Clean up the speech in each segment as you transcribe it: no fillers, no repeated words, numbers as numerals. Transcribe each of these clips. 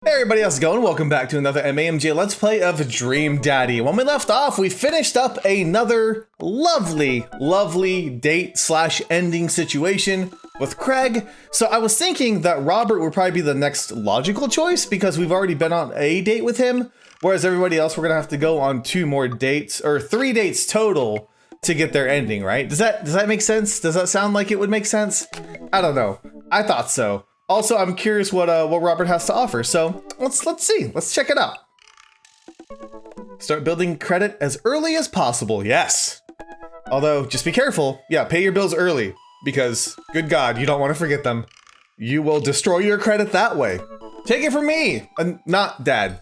Hey everybody, how's it going? Welcome back to another MAMJ Let's Play of Dream Daddy. When we left off, we finished up another lovely date/ending situation with Craig. So I was thinking that Robert would probably be the next logical choice because we've already been on a date with him, whereas everybody else we're gonna have to go on 2 more dates, or 3 dates total to get their ending, right? Does that make sense? Does that sound like it would make sense? I don't know. I thought so. Also, I'm curious what Robert has to offer, so let's see. Let's check it out. Start building credit as early as possible. Yes. Although, just be careful. Yeah, pay your bills early because, good God, you don't want to forget them. You will destroy your credit that way. Take it from me, not Dad,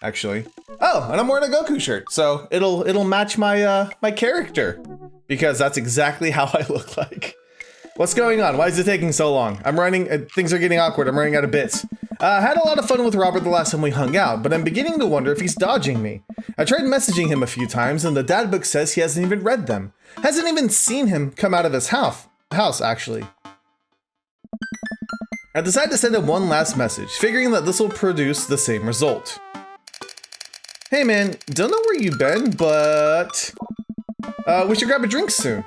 actually. Oh, and I'm wearing a Goku shirt, so it'll match my my character because that's exactly how I look like. What's going on? Why is it taking so long? I'm running, things are getting awkward. I'm running out of bits. I had a lot of fun with Robert the last time we hung out, but I'm beginning to wonder if he's dodging me. I tried messaging him a few times and the dad book says he hasn't even read them. Hasn't even seen him come out of his house actually. I decided to send him one last message, figuring that this will produce the same result. Hey man, don't know where you've been, but we should grab a drink soon.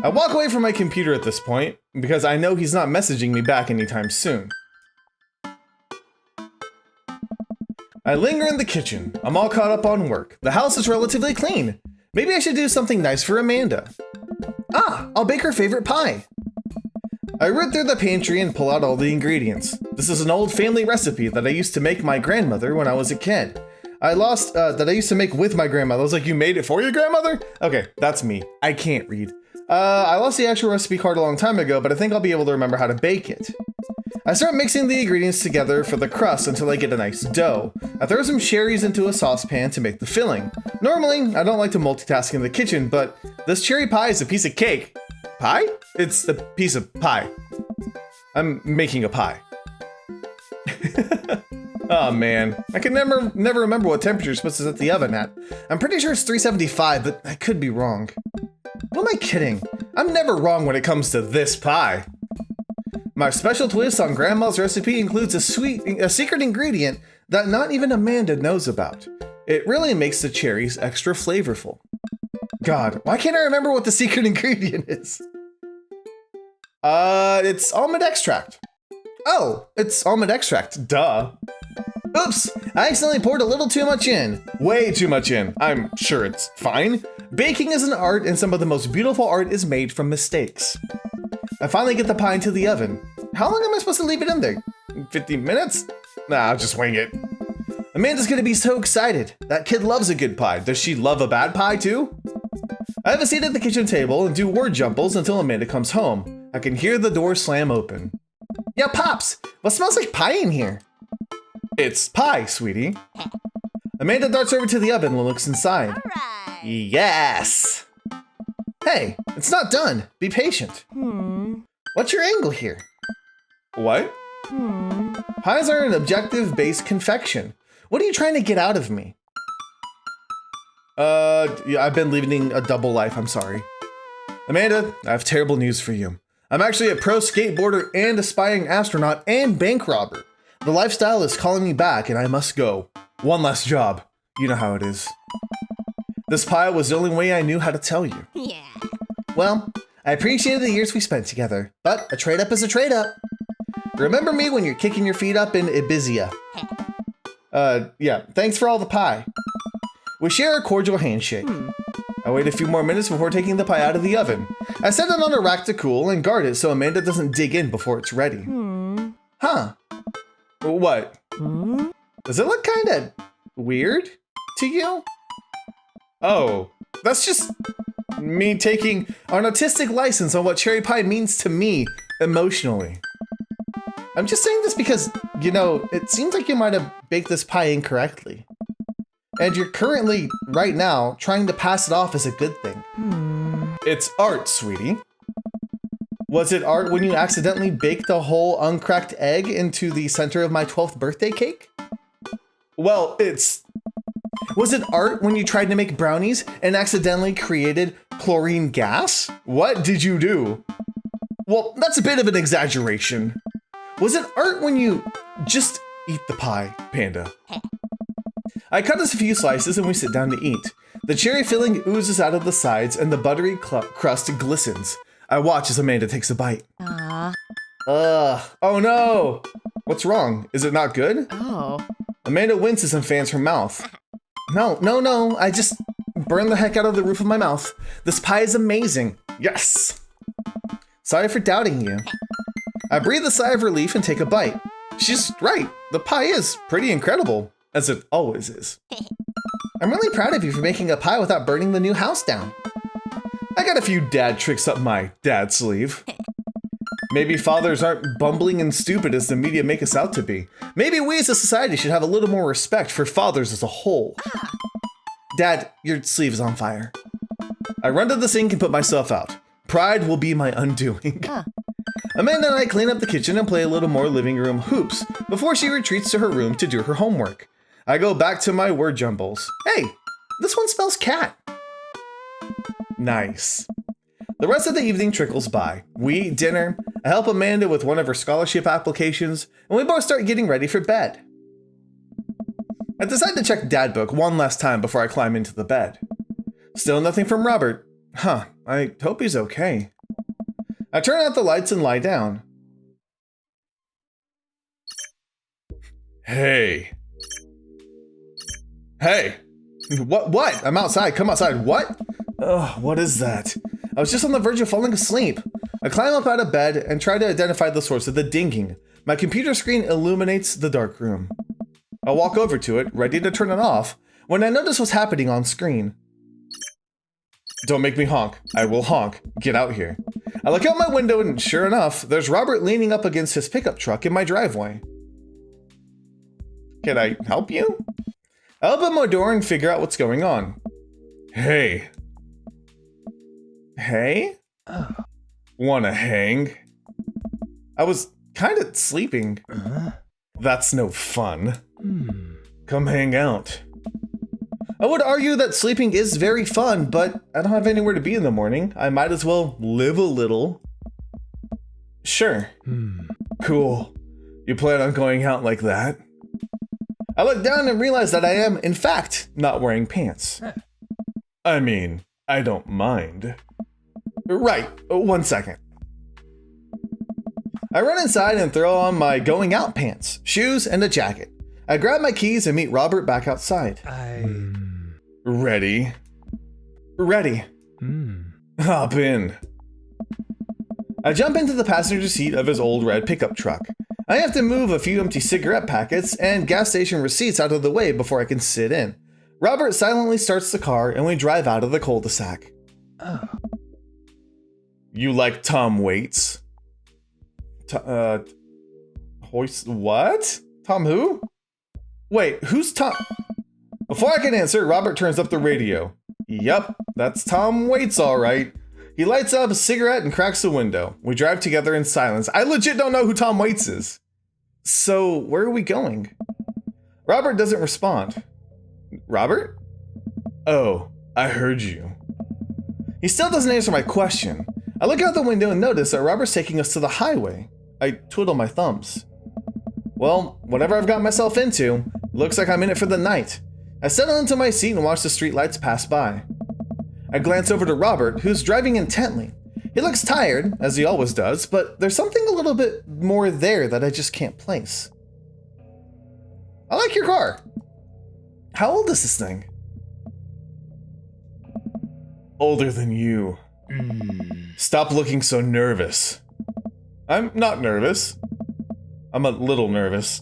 I walk away from my computer at this point, because I know he's not messaging me back anytime soon. I linger in the kitchen. I'm all caught up on work. The house is relatively clean. Maybe I should do something nice for Amanda. I'll bake her favorite pie. I root through the pantry and pull out all the ingredients. This is an old family recipe that I used to make my grandmother when I was a kid. That I used to make with my grandmother. I was like, you made it for your grandmother? Okay, that's me. I can't read. I lost the actual recipe card a long time ago, but I think I'll be able to remember how to bake it. I start mixing the ingredients together for the crust until I get a nice dough. I throw some cherries into a saucepan to make the filling. Normally, I don't like to multitask in the kitchen, but this cherry pie is a piece of cake. Pie? It's a piece of pie. I'm making a pie. Oh man, I can never remember what temperature you're supposed to set the oven at. I'm pretty sure it's 375, but I could be wrong. What am I kidding? I'm never wrong when it comes to this pie. My special twist on Grandma's recipe includes a secret ingredient that not even Amanda knows about. It really makes the cherries extra flavorful. God, why can't I remember what the secret ingredient is? It's almond extract. Oh, it's almond extract, duh. Oops, I accidentally poured a little too much in. Way too much in. I'm sure it's fine. Baking is an art, and some of the most beautiful art is made from mistakes. I finally get the pie into the oven. How long am I supposed to leave it in there? 15 minutes? Nah, I'll just wing it. Amanda's gonna be so excited. That kid loves a good pie. Does she love a bad pie too? I have a seat at the kitchen table and do word jumbles until Amanda comes home. I can hear the door slam open. Yeah, Pops, what smells like pie in here? It's pie, sweetie. Amanda darts over to the oven and looks inside. All right. Yes! Hey, it's not done. Be patient. What's your angle here? What? Pies are an objective-based confection. What are you trying to get out of me? Yeah, I've been leading a double life, I'm sorry. Amanda, I have terrible news for you. I'm actually a pro skateboarder and aspiring astronaut and bank robber. The lifestyle is calling me back and I must go. One last job. You know how it is. This pie was the only way I knew how to tell you. Yeah. Well, I appreciated the years we spent together, but a trade-up is a trade-up. Remember me when you're kicking your feet up in Ibiza. Yeah, thanks for all the pie. We share a cordial handshake. I wait a few more minutes before taking the pie out of the oven. I set it on a rack to cool and guard it so Amanda doesn't dig in before it's ready. Huh. What? Does it look kind of weird to you? Oh, that's just me taking an artistic license on what cherry pie means to me emotionally. I'm just saying this because, you know, it seems like you might have baked this pie incorrectly. And you're currently, right now, trying to pass it off as a good thing. It's art, sweetie. Was it art when you accidentally baked a whole uncracked egg into the center of my 12th birthday cake? Well, was it art when you tried to make brownies and accidentally created chlorine gas? What did you do? Well, that's a bit of an exaggeration. Was it art when you just Eat the pie, Panda. I cut us a few slices and we sit down to eat. The cherry filling oozes out of the sides and the buttery crust glistens. I watch as Amanda takes a bite. Aww. Oh no! What's wrong? Is it not good? Oh. Amanda winces and fans her mouth. No, I just burned the heck out of the roof of my mouth. This pie is amazing. Yes! Sorry for doubting you. I breathe a sigh of relief and take a bite. She's right, the pie is pretty incredible, as it always is. I'm really proud of you for making a pie without burning the new house down. I got a few dad tricks up my dad sleeve. Maybe fathers aren't bumbling and stupid as the media make us out to be. Maybe we as a society should have a little more respect for fathers as a whole. Dad, your sleeve is on fire. I run to the sink and put myself out. Pride will be my undoing. Amanda and I clean up the kitchen and play a little more living room hoops before she retreats to her room to do her homework. I go back to my word jumbles. Hey, this one spells cat. Nice. The rest of the evening trickles by. We eat dinner, I help Amanda with one of her scholarship applications, and we both start getting ready for bed. I decide to check Dad Book one last time before I climb into the bed. Still nothing from Robert. I hope he's okay. I turn out the lights and lie down. Hey. What? I'm outside. Come outside. What? Ugh, what is that? I was just on the verge of falling asleep. I climb up out of bed and try to identify the source of the dinging. My computer screen illuminates the dark room. I walk over to it, ready to turn it off, when I notice what's happening on screen. Don't make me honk. I will honk. Get out here. I look out my window and sure enough, there's Robert leaning up against his pickup truck in my driveway. Can I help you? I open my door and figure out what's going on. Hey? Wanna hang? I was kinda sleeping. That's no fun. Come hang out. I would argue that sleeping is very fun, but I don't have anywhere to be in the morning. I might as well live a little. Sure. Cool. You plan on going out like that? I look down and realize that I am, in fact, not wearing pants. I mean, I don't mind. Right, 1 second. I run inside and throw on my going out pants, shoes, and a jacket. I grab my keys and meet Robert back outside. Ready? Ready. Hop in. I jump into the passenger seat of his old red pickup truck. I have to move a few empty cigarette packets and gas station receipts out of the way before I can sit in. Robert silently starts the car and we drive out of the cul-de-sac. You like Tom Waits? What? Tom who? Wait, who's Tom? Before I can answer, Robert turns up the radio. Yep, that's Tom Waits, all right. He lights up a cigarette and cracks the window. We drive together in silence. I legit don't know who Tom Waits is. So, where are we going? Robert doesn't respond. Robert? Oh, I heard you. He still doesn't answer my question. I look out the window and notice that Robert's taking us to the highway. I twiddle my thumbs. Well, whatever I've got myself into, looks like I'm in it for the night. I settle into my seat and watch the streetlights pass by. I glance over to Robert, who's driving intently. He looks tired, as he always does, but there's something a little bit more there that I just can't place. I like your car. How old is this thing? Older than you. Stop looking so nervous. I'm not nervous. I'm a little nervous.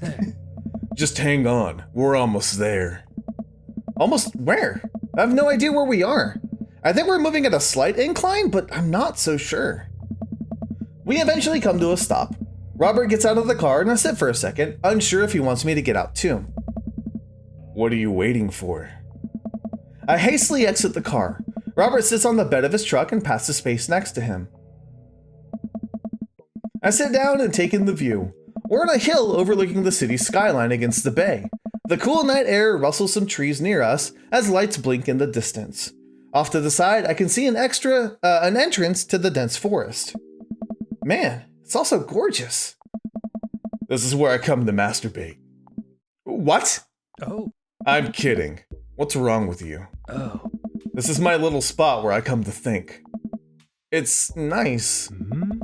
Just hang on. We're almost there. Almost where? I have no idea where we are. I think we're moving at a slight incline, but I'm not so sure. We eventually come to a stop. Robert gets out of the car and I sit for a second, unsure if he wants me to get out too. What are you waiting for? I hastily exit the car. Robert sits on the bed of his truck and passes space next to him. I sit down and take in the view. We're on a hill overlooking the city's skyline against the bay. The cool night air rustles some trees near us as lights blink in the distance. Off to the side, I can see an entrance to the dense forest. Man, it's also gorgeous. This is where I come to masturbate. What? Oh. I'm kidding. What's wrong with you? Oh. This is my little spot where I come to think. It's nice. Hmm?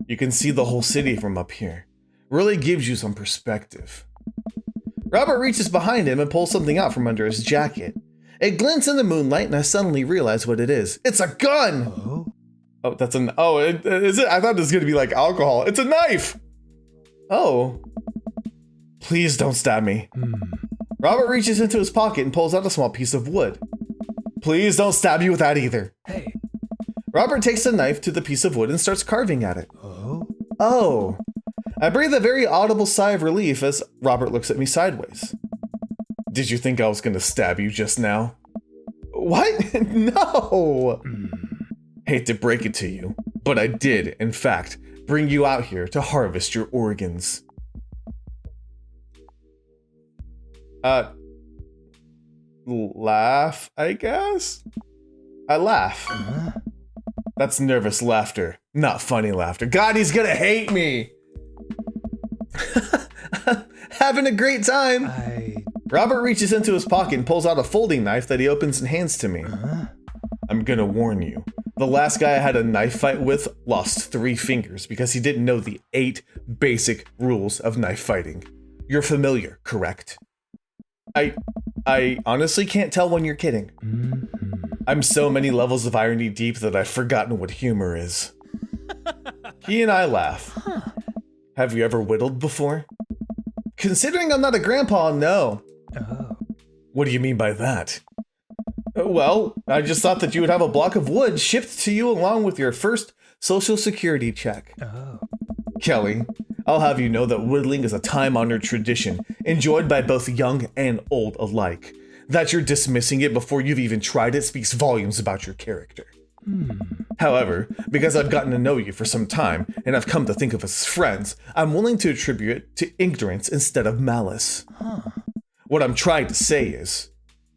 You can see the whole city from up here. Really gives you some perspective. Robert reaches behind him and pulls something out from under his jacket. It glints in the moonlight and I suddenly realize what it is. It's a gun! Oh. Oh, that's an, oh, is it? I thought it was gonna be like alcohol. It's a knife! Oh. Please don't stab me. Robert reaches into his pocket and pulls out a small piece of wood. Please don't stab you with that either. Hey. Robert takes the knife to the piece of wood and starts carving at it. Oh. Oh. I breathe a very audible sigh of relief as Robert looks at me sideways. Did you think I was gonna stab you just now? What? No! Hate to break it to you, but I did, in fact, bring you out here to harvest your organs. Laugh, I guess? I laugh. That's nervous laughter, not funny laughter. God, he's gonna hate me! Having a great time! Robert reaches into his pocket and pulls out a folding knife that he opens and hands to me. I'm gonna warn you. The last guy I had a knife fight with lost 3 fingers because he didn't know the 8 basic rules of knife fighting. You're familiar, correct? I honestly can't tell when you're kidding. I'm so many levels of irony deep that I've forgotten what humor is. He and I laugh. Have you ever whittled before? Considering I'm not a grandpa, no. Oh. What do you mean by that? Well, I just thought that you would have a block of wood shipped to you along with your first social security check. Oh. Kelly, I'll have you know that whittling is a time-honored tradition, enjoyed by both young and old alike. That you're dismissing it before you've even tried it speaks volumes about your character. However, because I've gotten to know you for some time, and I've come to think of us as friends, I'm willing to attribute it to ignorance instead of malice. What I'm trying to say is,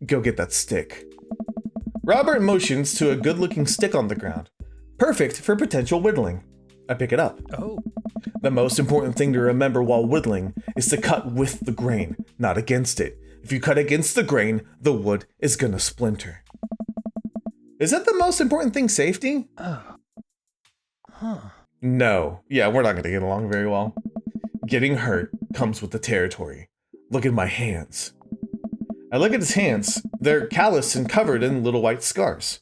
go get that stick. Robert motions to a good-looking stick on the ground. Perfect for potential whittling. I pick it up. Oh. The most important thing to remember while whittling is to cut with the grain, not against it. If you cut against the grain, the wood is gonna splinter. Is that the most important thing, safety? Oh. Huh. No. Yeah, we're not gonna get along very well. Getting hurt comes with the territory. Look at my hands. I look at his hands. They're calloused and covered in little white scars.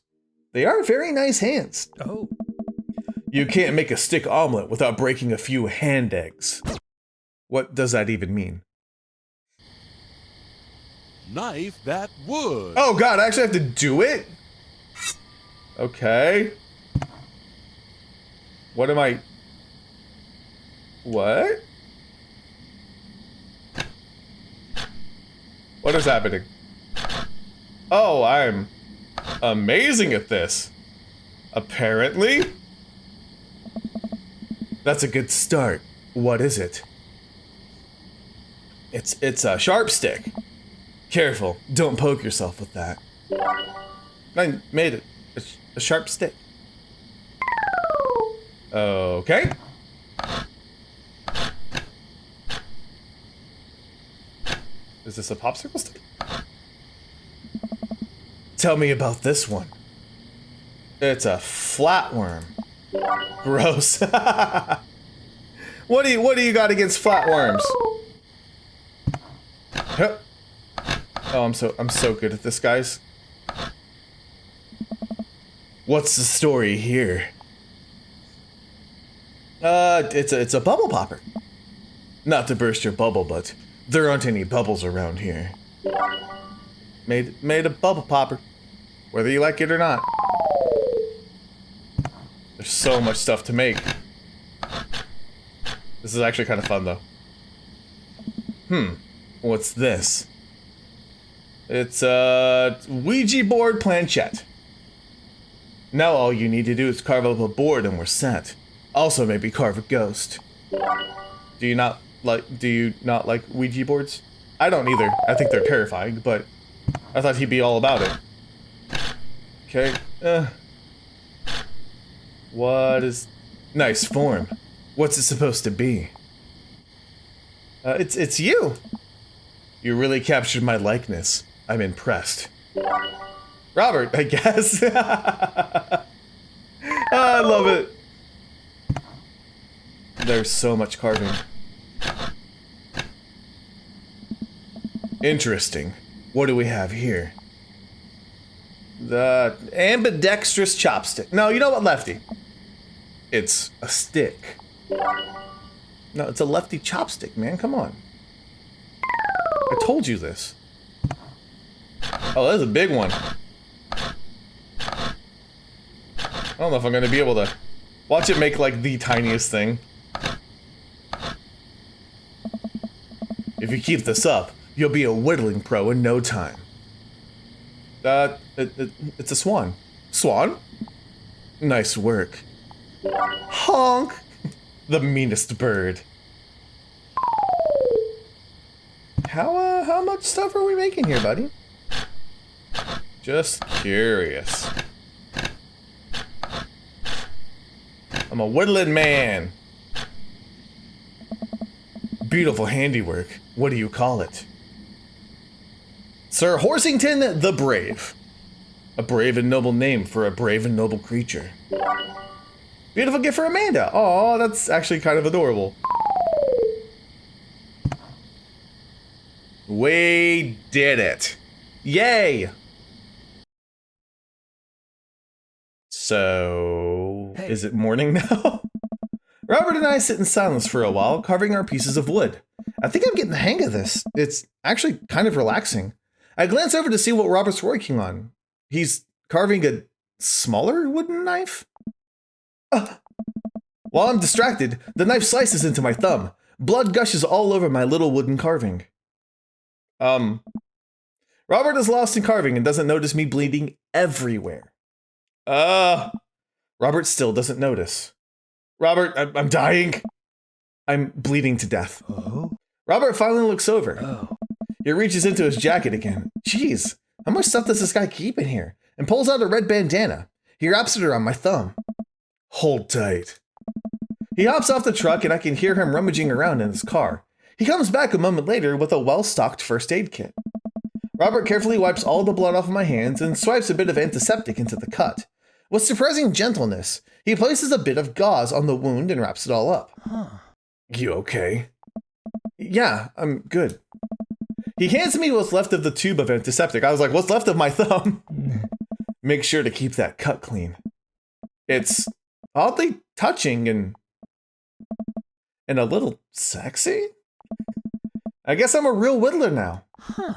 They are very nice hands. Oh. You can't make a stick omelet without breaking a few hand eggs. What does that even mean? Knife that wood. Oh God, I actually have to do it? Okay. What am I... What? What is happening? Oh, I'm amazing at this. Apparently. That's a good start. What is it? It's a sharp stick. Careful, don't poke yourself with that. I made it a sharp stick. Okay. Is this a popsicle stick? Tell me about this one. It's a flatworm. Gross. What do you got against flatworms? Huh. Oh, I'm so good at this, guys. What's the story here? It's a bubble popper. Not to burst your bubble, but there aren't any bubbles around here. Made a bubble popper, whether you like it or not. There's so much stuff to make. This is actually kind of fun, though. What's this? It's a Ouija board planchette. Now all you need to do is carve up a board and we're set. Also maybe carve a ghost. Do you not like Ouija boards? I don't either. I think they're terrifying, but I thought he'd be all about it. Okay. What is... Nice form. What's it supposed to be? It's you. You really captured my likeness. I'm impressed. Robert, I guess. I love it. There's so much carving. Interesting. What do we have here? The ambidextrous chopstick. No, you know what, Lefty? It's a stick. No, it's a lefty chopstick, man. Come on. I told you this. Oh, that's a big one. I don't know if I'm gonna be able to watch it make like the tiniest thing. If you keep this up, you'll be a whittling pro in no time. It's a swan. Swan? Nice work. Honk! The meanest bird. How much stuff are we making here, buddy? Just curious. I'm a whittling man. Beautiful handiwork. What do you call it? Sir Horsington the Brave. A brave and noble name for a brave and noble creature. Beautiful gift for Amanda. Oh, that's actually kind of adorable. We did it. Yay! So, Hey. Is it morning now? Robert and I sit in silence for a while, carving our pieces of wood. I think I'm getting the hang of this. It's actually kind of relaxing. I glance over to see what Robert's working on. He's carving a smaller wooden knife? While I'm distracted, the knife slices into my thumb. Blood gushes all over my little wooden carving. Robert is lost in carving and doesn't notice me bleeding everywhere. Robert still doesn't notice. Robert, I'm dying. I'm bleeding to death. Oh? Robert finally looks over. Oh. He reaches into his jacket again. Jeez, how much stuff does this guy keep in here? And pulls out a red bandana. He wraps it around my thumb. Hold tight. He hops off the truck and I can hear him rummaging around in his car. He comes back a moment later with a well-stocked first aid kit. Robert carefully wipes all the blood off of my hands and swipes a bit of antiseptic into the cut. With surprising gentleness, he places a bit of gauze on the wound and wraps it all up. Huh. You okay? Yeah, I'm good. He hands me what's left of the tube of antiseptic. I was like, what's left of my thumb? Make sure to keep that cut clean. It's oddly touching and a little sexy? I guess I'm a real whittler now. Huh.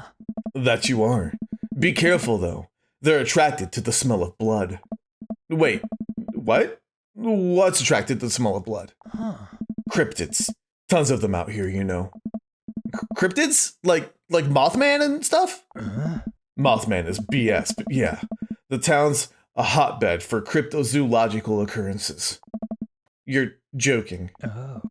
That you are. Be careful, though. They're attracted to the smell of blood. Wait, what? What's attracted to the smell of blood? Huh. Cryptids. Tons of them out here, you know. Cryptids? Like Mothman and stuff? Mothman is BS, but yeah. The town's a hotbed for cryptozoological occurrences. You're joking. Oh.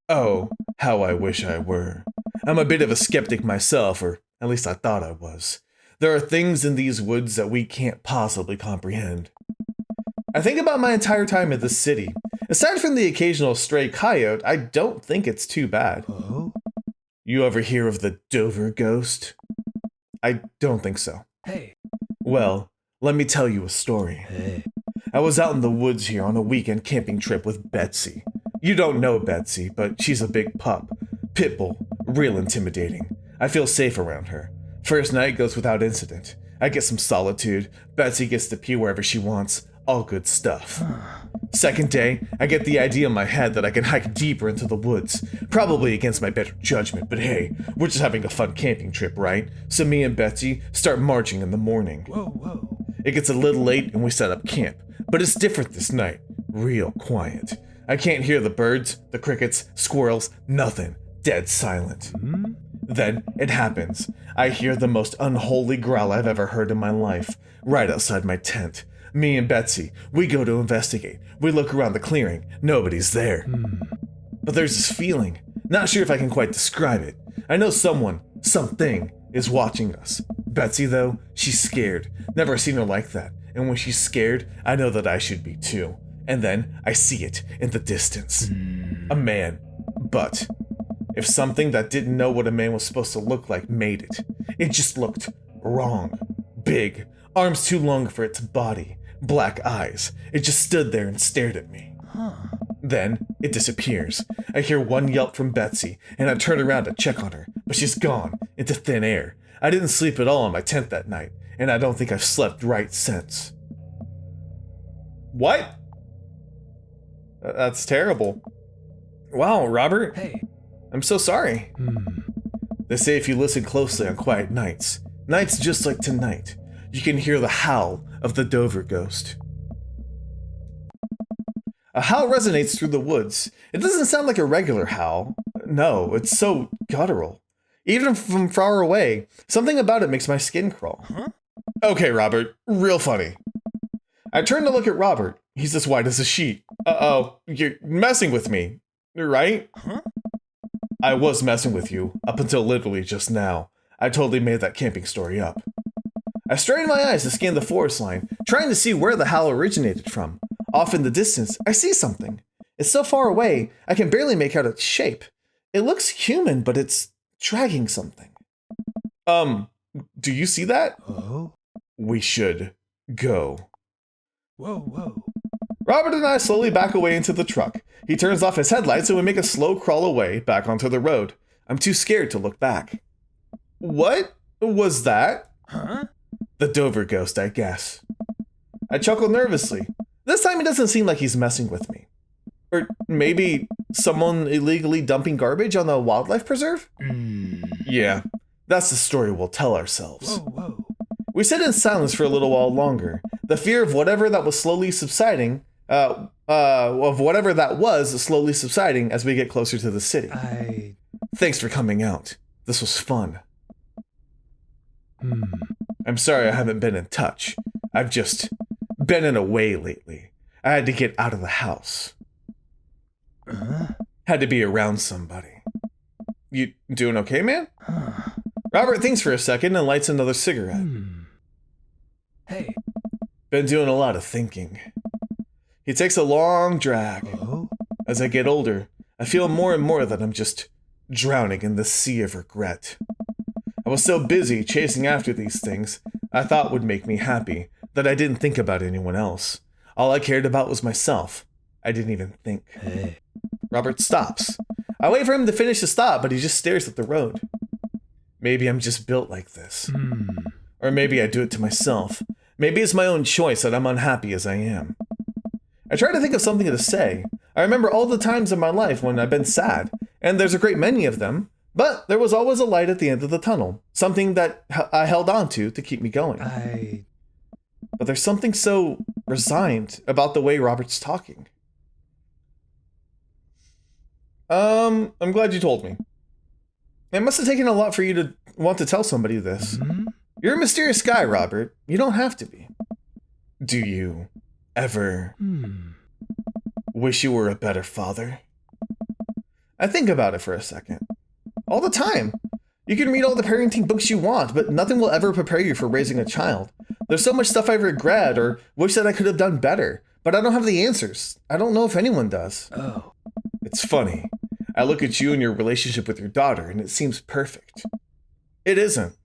Oh, how I wish I were. I'm a bit of a skeptic myself, or at least I thought I was. There are things in these woods that we can't possibly comprehend. I think about my entire time in this city. Aside from the occasional stray coyote, I don't think it's too bad. Oh? You ever hear of the Dover ghost? I don't think so. Hey. Well, let me tell you a story. Hey. I was out in the woods here on a weekend camping trip with Betsy. You don't know Betsy, but she's a big pup. Pitbull. Real intimidating. I feel safe around her. First night goes without incident. I get some solitude. Betsy gets to pee wherever she wants. All good stuff. Second day, I get the idea in my head that I can hike deeper into the woods. Probably against my better judgment, but hey, we're just having a fun camping trip, right? So me and Betsy start marching in the morning. Whoa. It gets a little late and we set up camp. But it's different this night. Real quiet. I can't hear the birds, the crickets, squirrels, nothing. Dead silent. Then it happens. I hear the most unholy growl I've ever heard in my life, right outside my tent. Me and Betsy, we go to investigate. We look around the clearing. Nobody's there. But there's this feeling. Not sure if I can quite describe it. I know someone, something, is watching us. Betsy, though, she's scared. Never seen her like that. And when she's scared, I know that I should be too. And then I see it in the distance. A man. But if something that didn't know what a man was supposed to look like made it. It just looked wrong. Big, arms too long for its body, black eyes. It just stood there and stared at me. Then, it disappears. I hear one yelp from Betsy, and I turn around to check on her, but she's gone, into thin air. I didn't sleep at all in my tent that night, and I don't think I've slept right since. What? That's terrible. Wow, Robert. Hey. I'm so sorry. They say if you listen closely on quiet nights just like tonight, you can hear the howl of the Dover ghost. A howl resonates through the woods. It doesn't sound like a regular howl. No, it's so guttural. Even from far away, something about it makes my skin crawl. Okay, Robert, real funny. I turn to look at Robert. He's as white as a sheet. Uh-oh, you're messing with me, right? I was messing with you, up until literally just now. I totally made that camping story up. I strain my eyes to scan the forest line, trying to see where the howl originated from. Off in the distance, I see something. It's so far away, I can barely make out its shape. It looks human, but it's dragging something. Do you see that? Oh? We should go. Whoa. Robert and I slowly back away into the truck. He turns off his headlights and we make a slow crawl away back onto the road. I'm too scared to look back. What was that? Huh? The Dover ghost, I guess. I chuckle nervously. This time it doesn't seem like he's messing with me. Or maybe someone illegally dumping garbage on the wildlife preserve? Yeah, that's the story we'll tell ourselves. Whoa. We sit in silence for a little while longer. The fear of whatever that was slowly subsiding, as we get closer to the city. Thanks for coming out. This was fun. I'm sorry I haven't been in touch. I've just been in a way lately. I had to get out of the house. Had to be around somebody. You doing okay, man? Robert thinks for a second and lights another cigarette. Hey. Been doing a lot of thinking. He takes a long drag. As I get older, I feel more and more that I'm just drowning in the sea of regret. I was so busy chasing after these things I thought would make me happy that I didn't think about anyone else. All I cared about was myself. I didn't even think. Hey. Robert stops. I wait for him to finish his thought, but he just stares at the road. Maybe I'm just built like this. Or maybe I do it to myself. Maybe it's my own choice that I'm unhappy as I am. I try to think of something to say. I remember all the times in my life when I've been sad, and there's a great many of them, but there was always a light at the end of the tunnel, something that I held on to keep me going. But there's something so resigned about the way Robert's talking. I'm glad you told me. It must have taken a lot for you to want to tell somebody this. You're a mysterious guy, Robert. You don't have to be. Do you ever wish you were a better father? I think about it for a second. All the time. You can read all the parenting books you want, but nothing will ever prepare you for raising a child. There's so much stuff I regret or wish that I could have done better, but I don't have the answers. I don't know if anyone does. Oh. It's funny. I look at you and your relationship with your daughter, and it seems perfect. It isn't.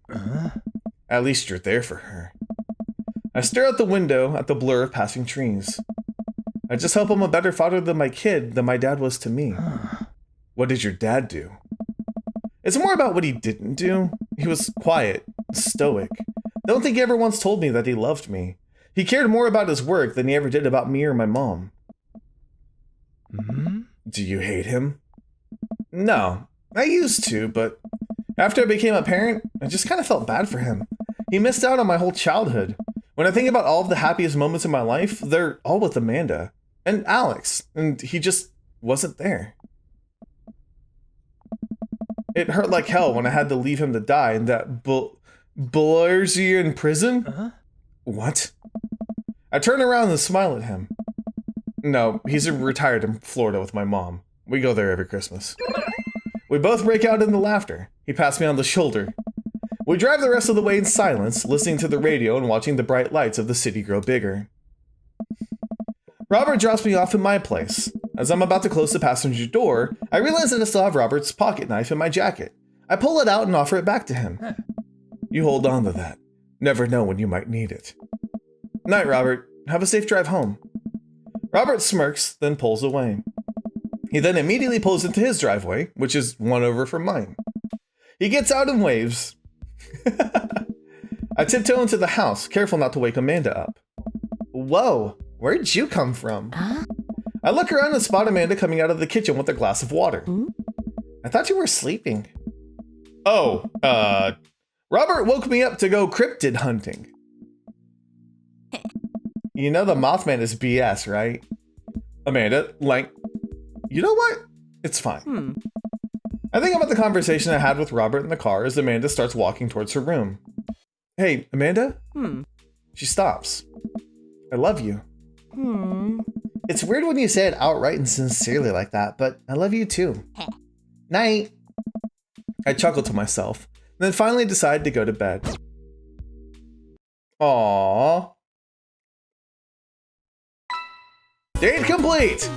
At least you're there for her. I stare out the window at the blur of passing trees. I just hope I'm a better father than my dad was to me. What did your dad do? It's more about what he didn't do. He was quiet, stoic. Don't think he ever once told me that he loved me. He cared more about his work than he ever did about me or my mom. Do you hate him? No, I used to, but after I became a parent, I just kind of felt bad for him. He missed out on my whole childhood. When I think about all of the happiest moments in my life, they're all with Amanda and Alex, and he just wasn't there. It hurt like hell when I had to leave him to die in that Bulgarsian prison. What? I turn around and smile at him. No, he's retired in Florida with my mom. We go there every Christmas. We both break out into laughter. He pats me on the shoulder. We drive the rest of the way in silence, listening to the radio and watching the bright lights of the city grow bigger. Robert drops me off at my place. As I'm about to close the passenger door, I realize that I still have Robert's pocket knife in my jacket. I pull it out and offer it back to him. You hold on to that. Never know when you might need it. Night, Robert. Have a safe drive home. Robert smirks, then pulls away. He then immediately pulls into his driveway, which is one over from mine. He gets out and waves. I tiptoe into the house, careful not to wake Amanda up. Whoa, where'd you come from? I look around and spot Amanda coming out of the kitchen with a glass of water. I thought you were sleeping. Oh, Robert woke me up to go cryptid hunting. You know the Mothman is BS, right? Amanda, you know what? It's fine. I think about the conversation I had with Robert in the car as Amanda starts walking towards her room. Hey, Amanda? She stops. I love you. It's weird when you say it outright and sincerely like that, but I love you too. Night. I chuckle to myself, and then finally decide to go to bed. Aww. Date complete!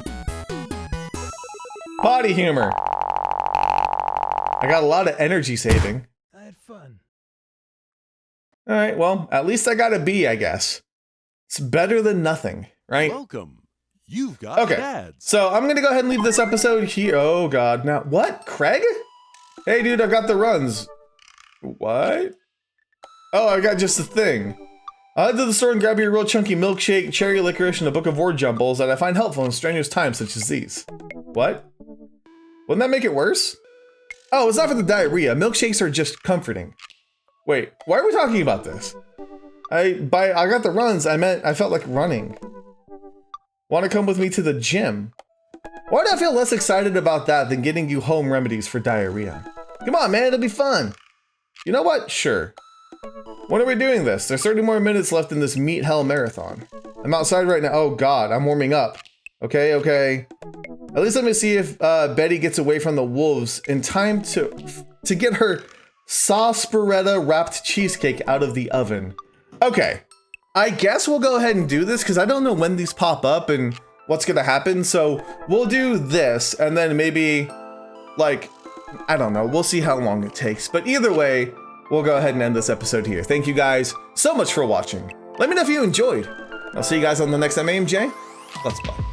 Body humor. I got a lot of energy saving. I had fun. Alright, well, at least I got a B, I guess. It's better than nothing, right? Welcome. You've got Okay, dads. so I'm gonna go ahead and leave this episode here. Oh god, now, what? Craig? Hey dude, I got the runs. What? Oh, I got just the thing. I'll head to the store and grab you a real chunky milkshake, cherry licorice, and a book of word jumbles that I find helpful in strenuous times such as these. What? Wouldn't that make it worse? Oh, it's not for the diarrhea. Milkshakes are just comforting. Wait, why are we talking about this? I got the runs, I meant I felt like running. Want to come with me to the gym? Why do I feel less excited about that than getting you home remedies for diarrhea? Come on, man, it'll be fun. You know what? Sure. When are we doing this? There's 30 more minutes left in this meat hell marathon. I'm outside right now. Oh god, I'm warming up. Okay. At least let me see if Betty gets away from the wolves in time to get her sarsaparilla wrapped cheesecake out of the oven. Okay, I guess we'll go ahead and do this because I don't know when these pop up and what's gonna happen. So we'll do this and then maybe like, I don't know, we'll see how long it takes. But either way, we'll go ahead and end this episode here. Thank you guys so much for watching. Let me know if you enjoyed. I'll see you guys on the next MAMJ. Let's play.